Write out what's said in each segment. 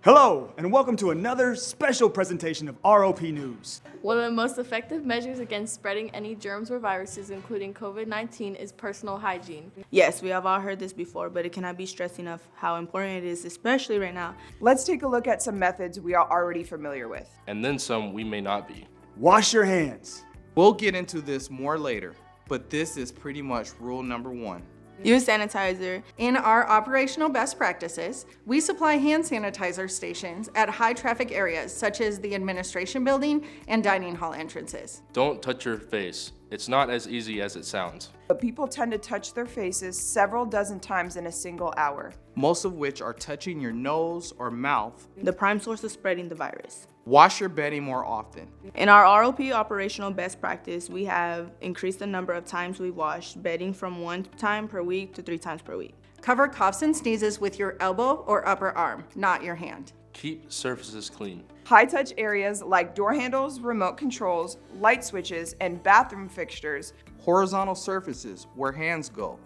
Hello, and welcome to another special presentation of ROP News. One of the most effective measures against spreading any germs or viruses, including COVID-19, is personal hygiene. Yes, we have all heard this before, but it cannot be stressed enough how important it is, especially right now. Let's take a look at some methods we are already familiar with. And then some we may not be. Wash your hands. We'll get into this more later, but this is pretty much rule number 1. Use sanitizer. In our operational best practices, we supply hand sanitizer stations at high traffic areas such as the administration building and dining hall entrances. Don't touch your face. It's not as easy as it sounds. But people tend to touch their faces several dozen times in a single hour. Most of which are touching your nose or mouth. The prime source of spreading the virus. Wash your bedding more often. In our ROP operational best practice, we have increased the number of times we wash bedding from 1 time per week to 3 times per week. Cover coughs and sneezes with your elbow or upper arm, not your hand. Keep surfaces clean. High-touch areas like door handles, remote controls, light switches, and bathroom fixtures. Horizontal surfaces where hands go,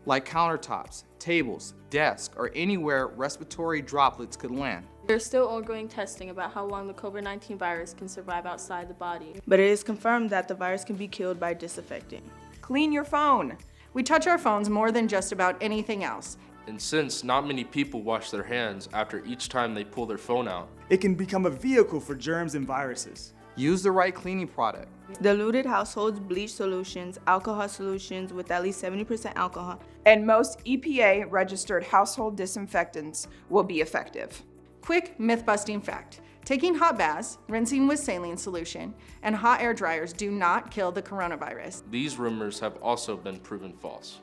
like countertops, tables, desks, or anywhere respiratory droplets could land. There's still ongoing testing about how long the COVID-19 virus can survive outside the body. But it is confirmed that the virus can be killed by disinfecting. Clean your phone. We touch our phones more than just about anything else. And since not many people wash their hands after each time they pull their phone out, It can become a vehicle for germs and viruses. Use the right cleaning product. Diluted households, bleach solutions, alcohol solutions with at least 70% alcohol. And most EPA-registered household disinfectants will be effective. Quick myth-busting fact. Taking hot baths, rinsing with saline solution, and hot air dryers do not kill the coronavirus. these rumors have also been proven false.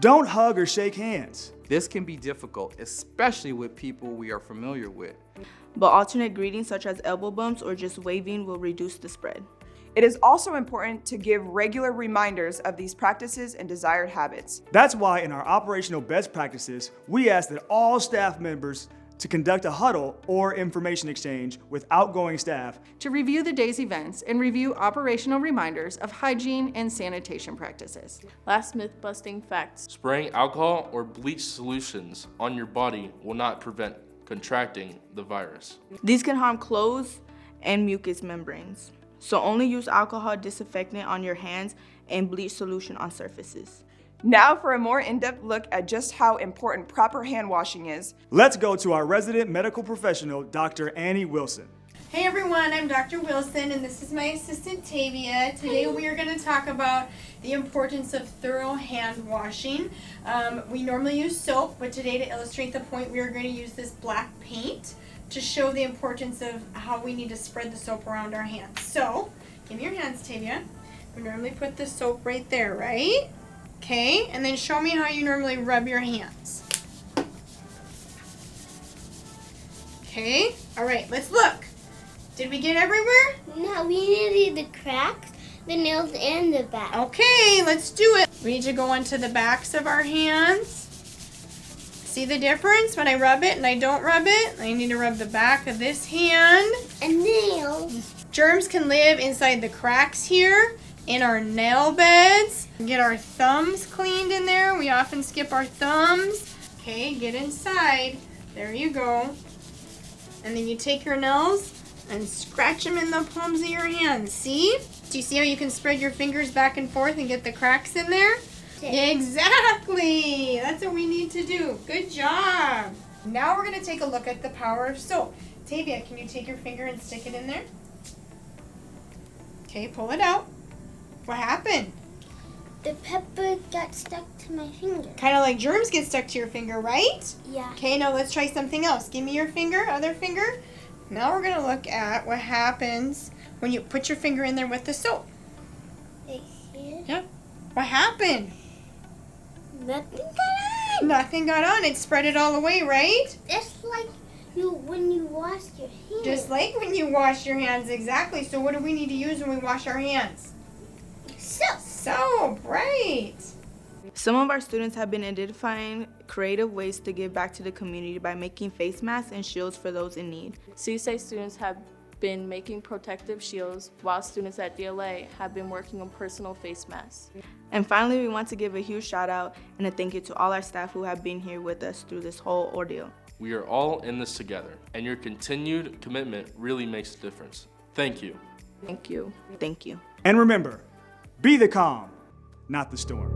Don't hug or shake hands. This can be difficult, especially with people we are familiar with. But alternate greetings such as elbow bumps or just waving will reduce the spread. It is also important to give regular reminders of these practices and desired habits. That's why in our operational best practices, we ask that all staff members to conduct a huddle or information exchange with outgoing staff To review the day's events and review operational reminders of hygiene and sanitation practices. Last myth-busting fact. Spraying alcohol or bleach solutions on your body will not prevent contracting the virus. These can harm clothes and mucous membranes. So only use alcohol disinfectant on your hands and bleach solution on surfaces. Now for a more in-depth look at just how important proper hand washing is. Let's go to our resident medical professional, Dr. Annie Wilson. Hey everyone, I'm Dr. Wilson and this is my assistant Tavia. Today we are going to talk about the importance of thorough hand washing. We normally use soap, but today to illustrate the point we are going to use this black paint to show the importance of how we need to spread the soap around our hands. So, give me your hands, Tavia. We normally put the soap right there, right? Okay, and then show me how you normally rub your hands. Okay, alright, let's look. Did we get everywhere? No, we needed the cracks, the nails, and the back. Okay, let's do it. We need to go onto the backs of our hands. See the difference when I rub it and I don't rub it? I need to rub the back of this hand. And nails. Germs can live inside the cracks here, in our nail beds. Get our thumbs cleaned in there. We often skip our thumbs. Okay, get inside. There you go. And then you take your nails and scratch them in the palms of your hands. See? Do you see how you can spread your fingers back and forth and get the cracks in there? Exactly. That's what we need to do. Good job. Now we're going to take a look at the power of soap. Tavia, can you take your finger and stick it in there? Okay, pull it out. What happened? The pepper got stuck to my finger. Kind of like germs get stuck to your finger, right? Yeah. Okay, now let's try something else. Give me your finger, other finger. Now we're going to look at what happens when you put your finger in there with the soap. Right here. Yep. What happened? Nothing got on. Nothing got on. It spread it all away, right? Just like when you wash your hands. Just like when you wash your hands, exactly. So what do we need to use when we wash our hands? Soap. Soap, right. Some of our students have been identifying creative ways to give back to the community by making face masks and shields for those in need. So you say students have been making protective shields, while students at DLA have been working on personal face masks. And finally, we want to give a huge shout out and a thank you to all our staff who have been here with us through this whole ordeal. We are all in this together, and your continued commitment really makes a difference. Thank you. Thank you. Thank you. And remember, be the calm, not the storm.